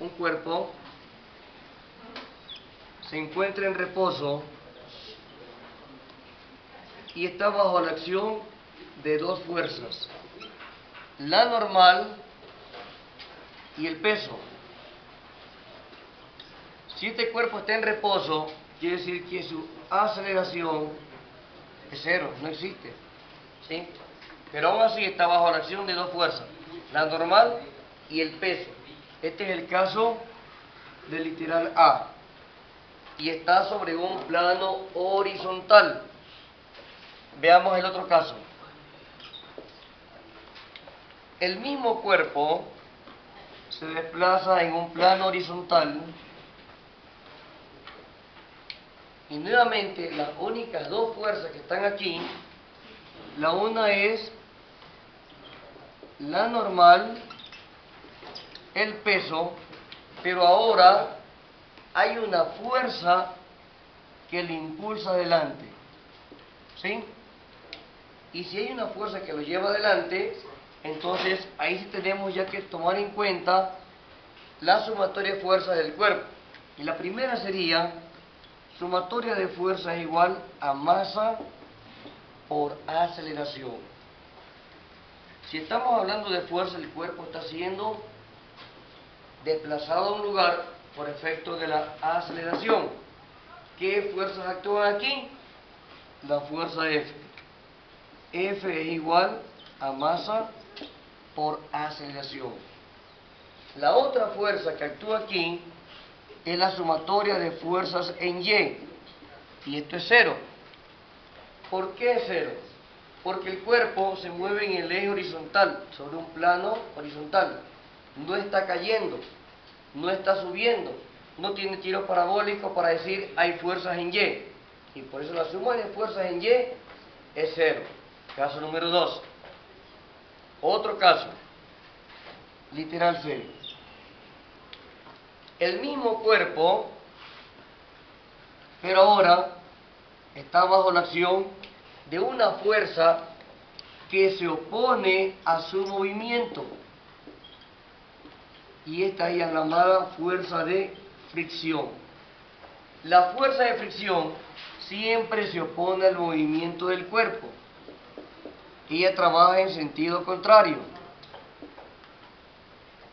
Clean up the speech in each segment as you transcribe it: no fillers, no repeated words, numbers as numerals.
un cuerpo se encuentra en reposo y está bajo la acción de dos fuerzas, la normal y el peso. Si este cuerpo está en reposo, quiere decir que su aceleración es cero, no existe, ¿sí? Pero aún así está bajo la acción de dos fuerzas, la normal y el peso. Este es el caso del literal A. Y está sobre un plano horizontal. Veamos el otro caso. El mismo cuerpo se desplaza en un plano horizontal y nuevamente las únicas dos fuerzas que están aquí, la una es la normal, el peso, pero ahora hay una fuerza que le impulsa adelante, ¿sí? Y si hay una fuerza que lo lleva adelante, entonces ahí sí tenemos ya que tomar en cuenta la sumatoria de fuerzas del cuerpo. Y la primera sería, sumatoria de fuerza es igual a masa por aceleración. Si estamos hablando de fuerza, el cuerpo está siendo desplazado a un lugar por efecto de la aceleración. ¿Qué fuerzas actúan aquí? La fuerza F. F es igual a masa por aceleración. La otra fuerza que actúa aquí es la sumatoria de fuerzas en Y. Y esto es cero. ¿Por qué es cero? Porque el cuerpo se mueve en el eje horizontal, sobre un plano horizontal. No está cayendo, no está subiendo, no tiene tiro parabólico para decir hay fuerzas en Y. Y por eso la suma de fuerzas en Y es cero. Caso número 2. Otro caso, literal C. El mismo cuerpo, pero ahora está bajo la acción de una fuerza que se opone a su movimiento. Y esta es la llamada fuerza de fricción. La fuerza de fricción siempre se opone al movimiento del cuerpo. Ella trabaja en sentido contrario.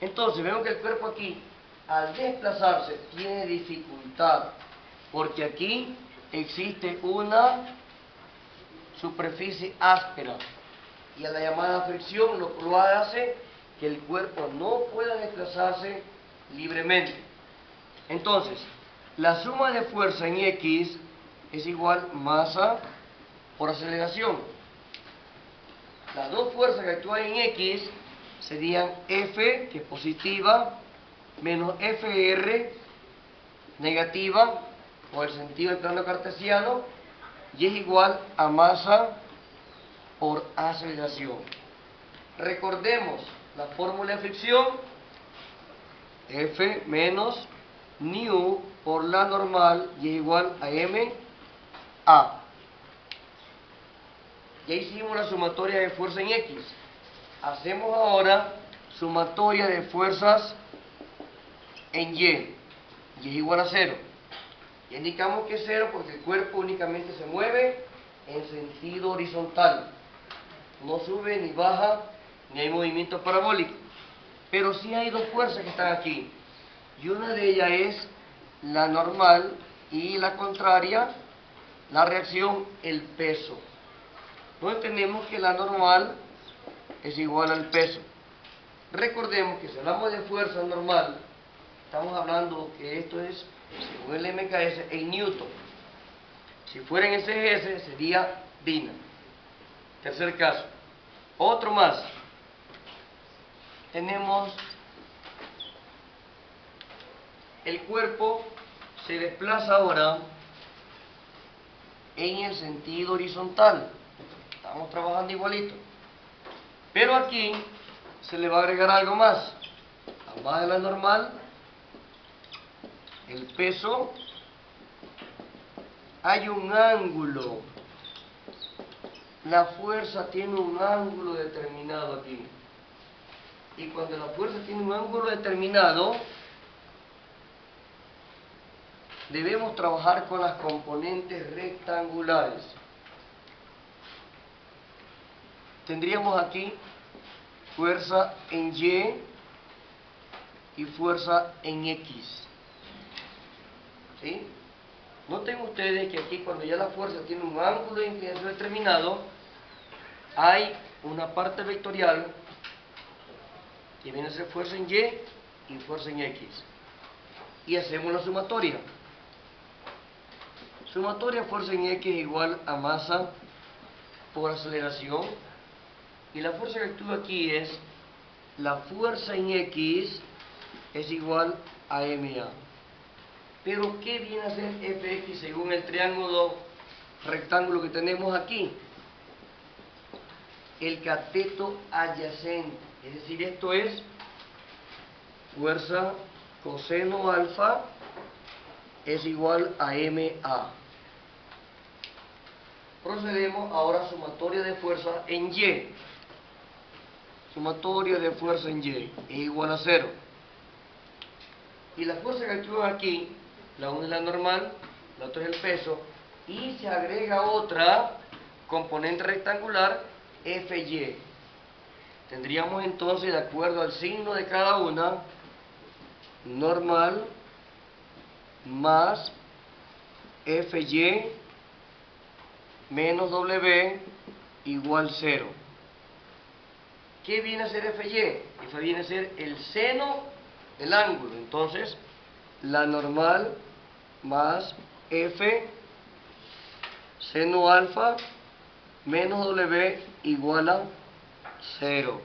Entonces vemos que el cuerpo aquí, al desplazarse, tiene dificultad, porque aquí existe una superficie áspera, y a la llamada fricción lo hace que el cuerpo no pueda desplazarse libremente. Entonces, la suma de fuerza en X es igual masa por aceleración. Las dos fuerzas que actúan en X serían F, que es positiva, menos FR, negativa, por el sentido del plano cartesiano, y es igual a masa por aceleración. Recordemos la fórmula de fricción, F menos nu por la normal, y es igual a MA. Ya hicimos la sumatoria de fuerza en X. Hacemos ahora sumatoria de fuerzas en Y. Y es igual a 0. Y indicamos que es 0 porque el cuerpo únicamente se mueve en sentido horizontal. No sube ni baja, ni hay movimiento parabólico. Pero sí hay dos fuerzas que están aquí. Y una de ellas es la normal y la contraria, la reacción, el peso. Entonces tenemos que la normal es igual al peso. Recordemos que si hablamos de fuerza normal, estamos hablando que esto es, según el MKS, en Newton. Si fuera en SGS, sería Dina. Tercer caso. Otro más. Tenemos el cuerpo se desplaza ahora en el sentido horizontal. Estamos trabajando igualito. Pero aquí se le va a agregar algo más. Además de la normal, el peso, hay un ángulo. La fuerza tiene un ángulo determinado aquí. Y cuando la fuerza tiene un ángulo determinado, debemos trabajar con las componentes rectangulares. Tendríamos aquí fuerza en Y fuerza en X. ¿Sí? Noten ustedes que aquí, cuando ya la fuerza tiene un ángulo de inclinación determinado, hay una parte vectorial que viene a ser fuerza en Y fuerza en X. Y hacemos la sumatoria. Sumatoria fuerza en X igual a masa por aceleración. Y la fuerza que actúa aquí es, la fuerza en X es igual a MA. Pero ¿qué viene a ser Fx según el triángulo rectángulo que tenemos aquí? El cateto adyacente. Es decir, esto es fuerza coseno alfa es igual a MA. Procedemos ahora a sumatoria de fuerza en Y. Sumatoria de fuerza en Y es igual a 0. Y la fuerza que actúa aquí, la una es la normal, la otra es el peso, y se agrega otra componente rectangular, Fy. Tendríamos entonces, de acuerdo al signo de cada una, normal más Fy menos W igual 0. ¿Qué viene a ser Fy? Fy viene a ser el seno del ángulo. Entonces, la normal más F seno alfa menos W igual a 0.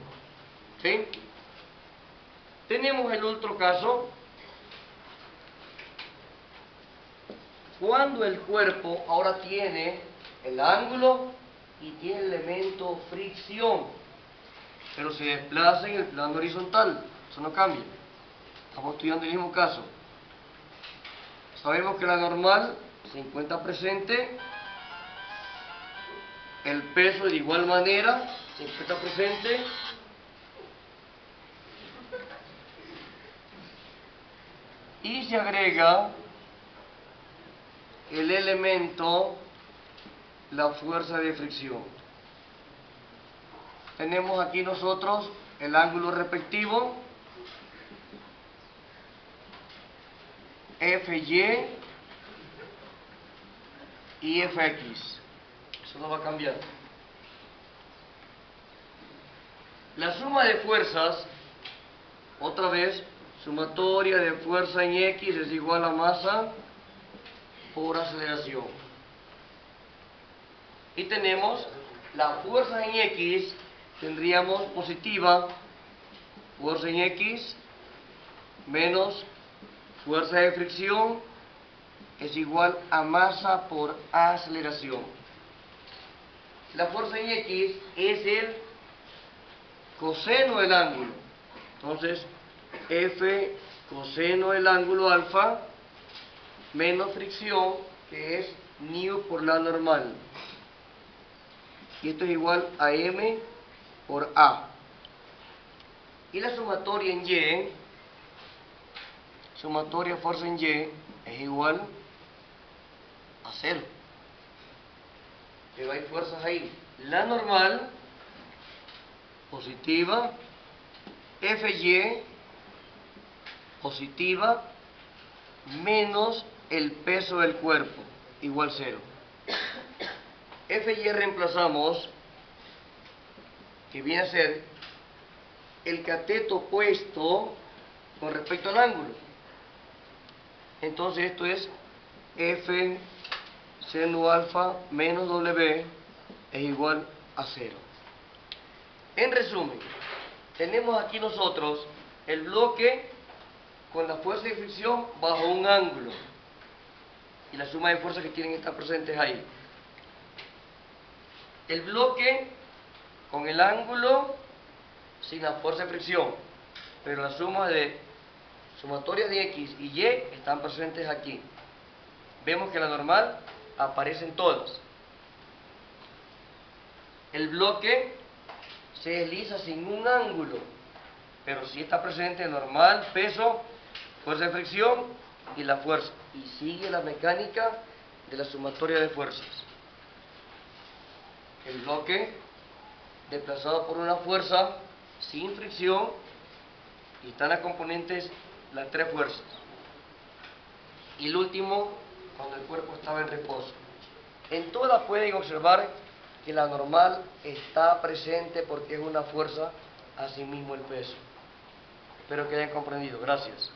¿Sí? Tenemos el otro caso. Cuando el cuerpo ahora tiene el ángulo y tiene el elemento fricción, pero se desplaza en el plano horizontal, eso no cambia. Estamos estudiando el mismo caso. Sabemos que la normal se encuentra presente, el peso de igual manera se encuentra presente, y se agrega el elemento, la fuerza de fricción. Tenemos aquí nosotros el ángulo respectivo, Fy y Fx. Eso no va a cambiar. La suma de fuerzas, otra vez, sumatoria de fuerza en X es igual a masa por aceleración. Y tenemos la fuerza en X, tendríamos positiva, fuerza en X menos fuerza de fricción es igual a masa por aceleración. La fuerza en X es el coseno del ángulo. Entonces, F coseno del ángulo alfa menos fricción, que es nu por la normal. Y esto es igual a M por A. Y la sumatoria en Y, sumatoria fuerza en Y, es igual a 0. Pero hay fuerzas ahí. La normal, positiva, Fy, positiva, menos el peso del cuerpo, igual 0. Fy reemplazamos, que viene a ser el cateto opuesto con respecto al ángulo. Entonces esto es F seno alfa menos W es igual a 0. En resumen, tenemos aquí nosotros el bloque con la fuerza de fricción bajo un ángulo y la suma de fuerzas que tienen que estar presentes ahí. El bloque con el ángulo sin la fuerza de fricción, pero la sumatoria de X y Y están presentes aquí. Vemos que la normal aparece en todas. El bloque se desliza sin un ángulo, pero sí está presente normal, peso, fuerza de fricción y la fuerza. Y sigue la mecánica de la sumatoria de fuerzas. El bloque desplazado por una fuerza sin fricción y están las componentes, las tres fuerzas. Y el último, cuando el cuerpo estaba en reposo. En todas pueden observar que la normal está presente porque es una fuerza, asimismo el peso. Espero que hayan comprendido. Gracias.